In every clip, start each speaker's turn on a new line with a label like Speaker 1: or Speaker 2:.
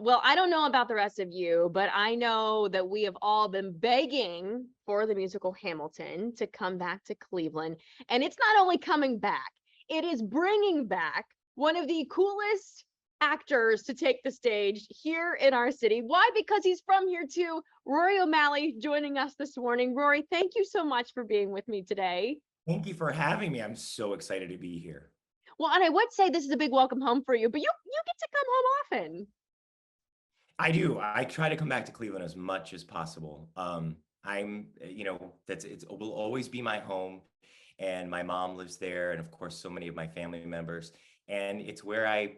Speaker 1: Well, I don't know about the rest of you, but I know that we have all been begging for the musical Hamilton to come back to Cleveland. And it's not only coming back, it is bringing back one of the coolest actors to take the stage here in our city. Why? Because he's from here too. Rory O'Malley joining us this morning. Rory, thank you so much for being with me today.
Speaker 2: Thank you for having me. I'm so excited to be here.
Speaker 1: Well, and I would say this is a big welcome home for you, but you get to come home often.
Speaker 2: I do. I try to come back to Cleveland as much as possible. It will always be my home, and my mom lives there, and of course, so many of my family members. And it's where I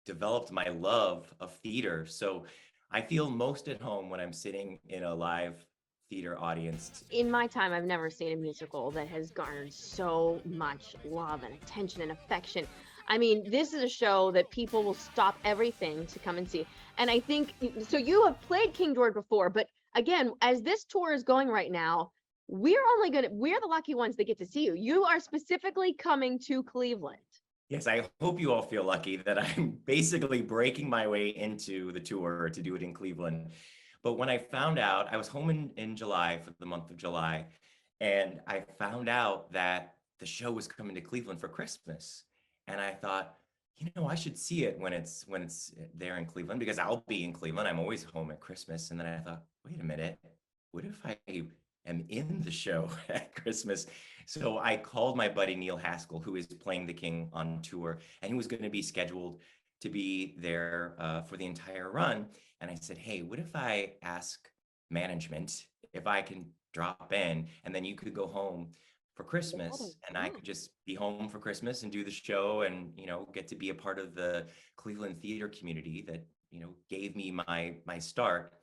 Speaker 2: developed my love of theater. So I feel most at home when I'm sitting in a live theater audience.
Speaker 1: In my time, I've never seen a musical that has garnered so much love and attention and affection. I mean, this is a show that people will stop everything to come and see. And I think so. You have played King George before, but again, as this tour is going right now, we're the lucky ones that get to see you. You are specifically coming to Cleveland.
Speaker 2: Yes, I hope you all feel lucky that I'm basically breaking my way into the tour to do it in Cleveland. But when I found out, I was home in July for the month of July, and I found out that the show was coming to Cleveland for Christmas. And I thought, I should see it when it's there in Cleveland because I'll be in Cleveland. I'm always home at Christmas. And then I thought, wait a minute, what if I am in the show at Christmas? So I called my buddy Neil Haskell, who is playing the King on tour, and he was going to be scheduled to be there for the entire run. And I said, hey, what if I ask management if I can drop in and then you could go home for Christmas and I could just be home for Christmas and do the show and, get to be a part of the Cleveland theater community that, gave me my start.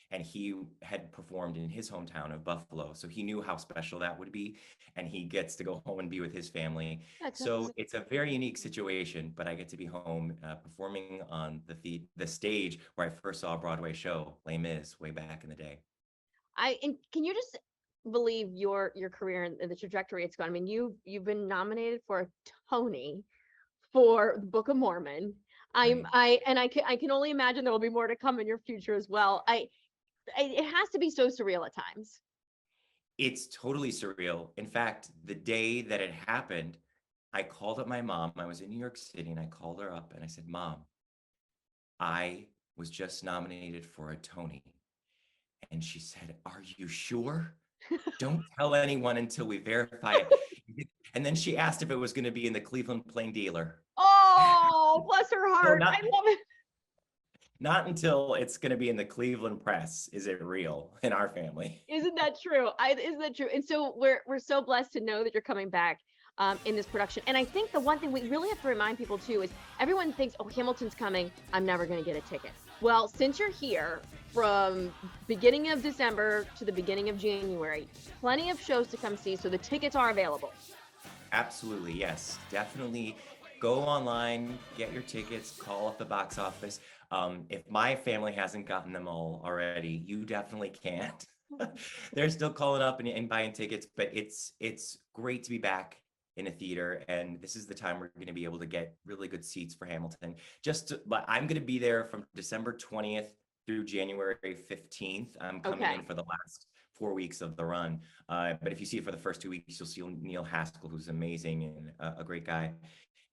Speaker 2: And he had performed in his hometown of Buffalo. So he knew how special that would be. And he gets to go home and be with his family. So it's a very unique situation, but I get to be home performing on the stage where I first saw a Broadway show, Les Mis, way back in the day.
Speaker 1: And can you just believe your career and the trajectory it's gone? I mean, you've been nominated for a Tony for the Book of Mormon. I can only imagine there will be more to come in your future as well. It has to be so surreal at times.
Speaker 2: It's totally surreal. In fact, the day that it happened, I called up my mom. I was in New York City and I called her up and I said, Mom, I was just nominated for a Tony. And she said, are you sure? Don't tell anyone until we verify it. And then she asked if it was going to be in the Cleveland Plain Dealer.
Speaker 1: Oh, bless her heart. I love it.
Speaker 2: Not until it's going to be in the Cleveland Press is it real in our family.
Speaker 1: Isn't that true? Isn't that true? And so we're so blessed to know that you're coming back in this production. And I think the one thing we really have to remind people too is everyone thinks, oh, Hamilton's coming, I'm never going to get a ticket. Well, since you're here from beginning of December to the beginning of January, plenty of shows to come see. So the tickets are available.
Speaker 2: Absolutely. Yes, definitely. Go online, get your tickets, call up the box office. If my family hasn't gotten them all already, you definitely can't. They're still calling up and buying tickets, but it's great to be back in a theater, and this is the time we're going to be able to get really good seats for Hamilton. But I'm going to be there from December 20th through January 15th. I'm coming in for the last 4 weeks of the run. But if you see it for the first 2 weeks, you'll see Neil Haskell, who's amazing and a great guy.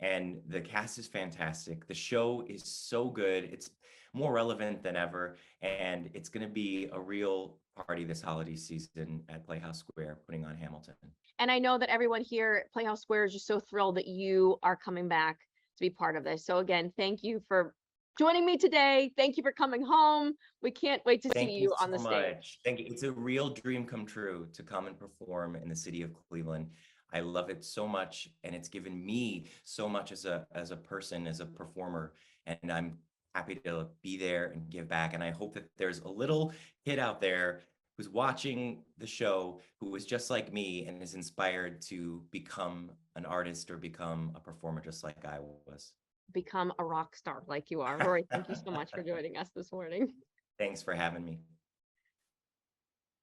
Speaker 2: And the cast is fantastic. The show is so good. It's more relevant than ever. And it's going to be a real party this holiday season at Playhouse Square, putting on Hamilton.
Speaker 1: And I know that everyone here at Playhouse Square is just so thrilled that you are coming back to be part of this. So again, thank you for joining me today. Thank you for coming home. We can't wait to see you on the stage.
Speaker 2: Thank you. It's a real dream come true to come and perform in the city of Cleveland. I love it so much, and it's given me so much as a person, as a performer, and I'm happy to be there and give back. And I hope that there's a little kid out there who's watching the show who was just like me and is inspired to become an artist or become a performer just like I was.
Speaker 1: Become a rock star like you are. Rory, thank you so much for joining us this morning.
Speaker 2: Thanks for having me.